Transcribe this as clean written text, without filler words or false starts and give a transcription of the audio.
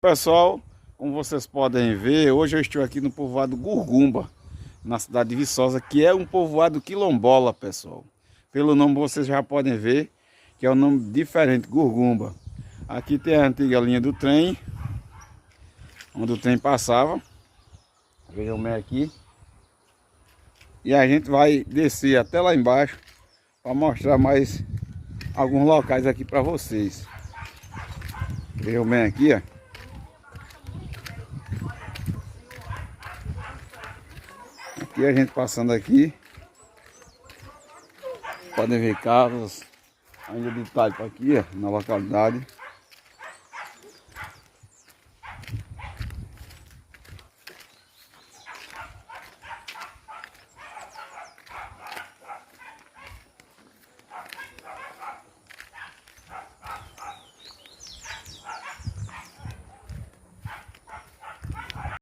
Pessoal, como vocês podem ver, hoje eu estou aqui no povoado Gurgumba, na cidade de Viçosa, que é um povoado quilombola, pessoal. Pelo nome vocês já podem ver que é um nome diferente, Gurgumba. Aqui tem a antiga linha do trem, onde o trem passava. Vejam bem aqui. E a gente vai descer até lá embaixo para mostrar mais alguns locais aqui para vocês. Vejam bem aqui, ó. Aqui a gente passando aqui. Podem ver casas ainda de talho aqui, ó, na localidade.